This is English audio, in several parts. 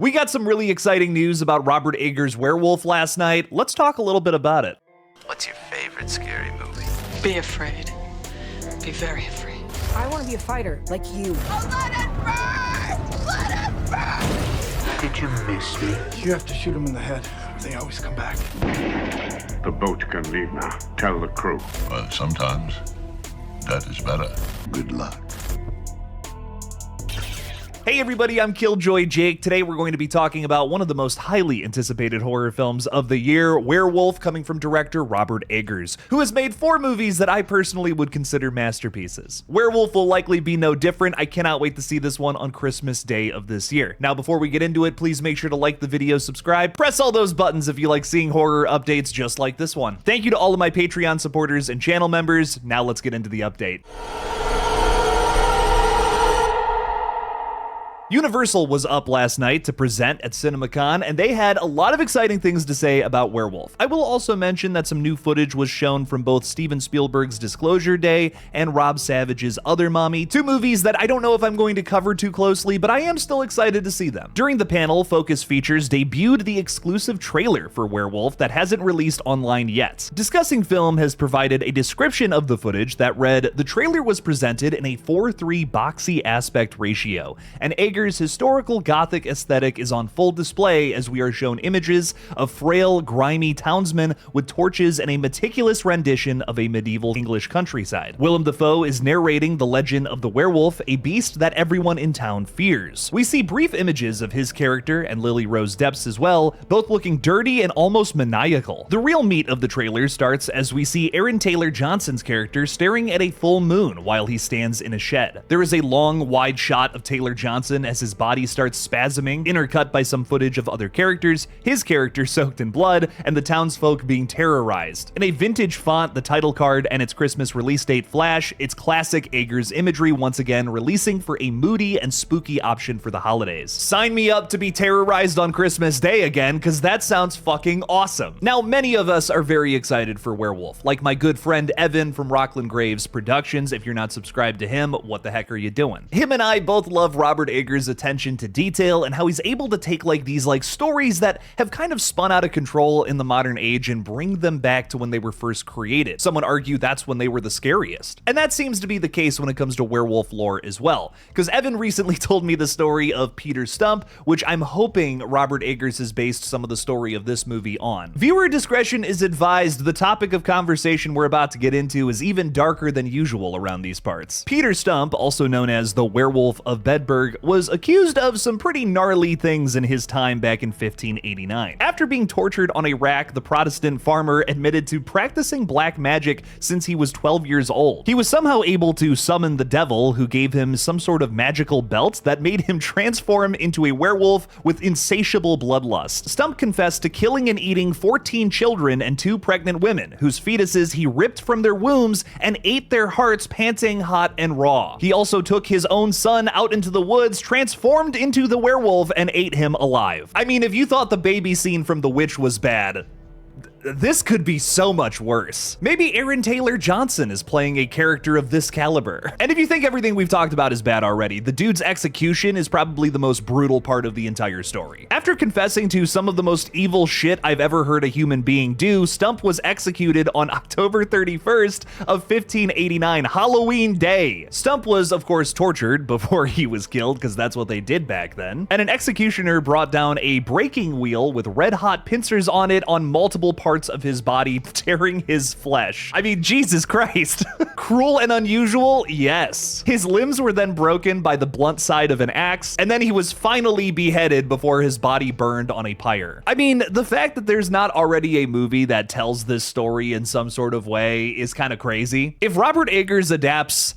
We got some really exciting news about Robert Eggers' Werewolf last night. Let's talk a little bit about it. What's your favorite scary movie? Be afraid. Be very afraid. I want to be a fighter, like you. Oh, let it burn! Let it burn! Did you miss me? You have to shoot them in the head. They always come back. The boat can leave now. Tell the crew. Well, sometimes that is better. Good luck. Hey everybody, I'm Killjoy Jake. Today we're going to be talking about one of the most highly anticipated horror films of the year, Werewolf, coming from director Robert Eggers, who has made 4 movies that I personally would consider masterpieces. Werewolf will likely be no different. I cannot wait to see this one on Christmas Day of this year. Now before we get into it, please make sure to like the video, subscribe, press all those buttons if you like seeing horror updates just like this one. Thank you to all of my Patreon supporters and channel members. Now let's get into the update. Universal was up last night to present at CinemaCon, and they had a lot of exciting things to say about Werewolf. I will also mention that some new footage was shown from both Steven Spielberg's Disclosure Day and Rob Savage's Other Mommy, 2 movies that I don't know if I'm going to cover too closely, but I am still excited to see them. During the panel, Focus Features debuted the exclusive trailer for Werewolf that hasn't released online yet. Discussing Film has provided a description of the footage that read, "The trailer was presented in a 4:3 boxy aspect ratio, and Eggers' historical gothic aesthetic is on full display as we are shown images of frail, grimy townsmen with torches and a meticulous rendition of a medieval English countryside. Willem Dafoe is narrating the legend of the werewolf, a beast that everyone in town fears. We see brief images of his character and Lily Rose Depp's as well, both looking dirty and almost maniacal. The real meat of the trailer starts as we see Aaron Taylor Johnson's character staring at a full moon while he stands in a shed. There is a long, wide shot of Taylor Johnson as his body starts spasming, intercut by some footage of other characters, his character soaked in blood, and the townsfolk being terrorized. In a vintage font, the title card and its Christmas release date flash, it's classic Eggers imagery once again releasing for a moody and spooky option for the holidays. Sign me up to be terrorized on Christmas Day again, because that sounds fucking awesome. Now, many of us are very excited for Werewolf, like my good friend Evan from Rockland Graves Productions. If you're not subscribed to him, what the heck are you doing? Him and I both love Robert Eggers' attention to detail and how he's able to take these stories that have kind of spun out of control in the modern age and bring them back to when they were first created. Some would argue that's when they were the scariest. And that seems to be the case when it comes to werewolf lore as well, because Evan recently told me the story of Peter Stump, which I'm hoping Robert Eggers has based some of the story of this movie on. Viewer discretion is advised. The topic of conversation we're about to get into is even darker than usual around these parts. Peter Stump, also known as the Werewolf of Bedburg, was accused of some pretty gnarly things in his time back in 1589. After being tortured on a rack, the Protestant farmer admitted to practicing black magic since he was 12 years old. He was somehow able to summon the devil, who gave him some sort of magical belt that made him transform into a werewolf with insatiable bloodlust. Stump confessed to killing and eating 14 children and 2 pregnant women, whose fetuses he ripped from their wombs and ate their hearts panting hot and raw. He also took his own son out into the woods, transformed into the werewolf, and ate him alive. I mean, if you thought the baby scene from The Witch was bad, this could be so much worse. Maybe Aaron Taylor Johnson is playing a character of this caliber. And if you think everything we've talked about is bad already, the dude's execution is probably the most brutal part of the entire story. After confessing to some of the most evil shit I've ever heard a human being do, Stump was executed on October 31st of 1589, Halloween Day. Stump was, of course, tortured before he was killed, because that's what they did back then. And an executioner brought down a breaking wheel with red-hot pincers on it on multiple parts of his body, tearing his flesh. I mean, Jesus Christ. Cruel and unusual? Yes. His limbs were then broken by the blunt side of an axe, and then he was finally beheaded before his body burned on a pyre. I mean, the fact that there's not already a movie that tells this story in some sort of way is kind of crazy. If Robert Eggers adapts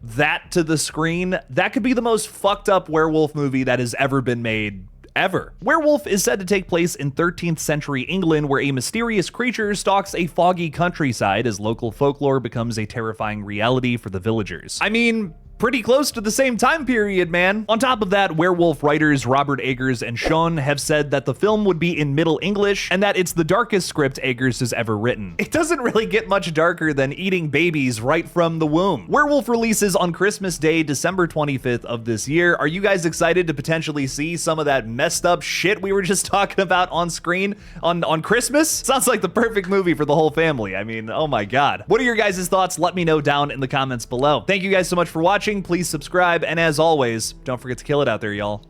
that to the screen, that could be the most fucked up werewolf movie that has ever been made. Ever. Werewolf is said to take place in 13th century England, where a mysterious creature stalks a foggy countryside as local folklore becomes a terrifying reality for the villagers. I mean, pretty close to the same time period, man. On top of that, Werewolf writers Robert Eggers and Schoen have said that the film would be in Middle English and that it's the darkest script Eggers has ever written. It doesn't really get much darker than eating babies right from the womb. Werewolf releases on Christmas Day, December 25th of this year. Are you guys excited to potentially see some of that messed up shit we were just talking about on screen on Christmas? Sounds like the perfect movie for the whole family. I mean, oh my God. What are your guys' thoughts? Let me know down in the comments below. Thank you guys so much for watching. Please subscribe, and as always, don't forget to kill it out there, y'all.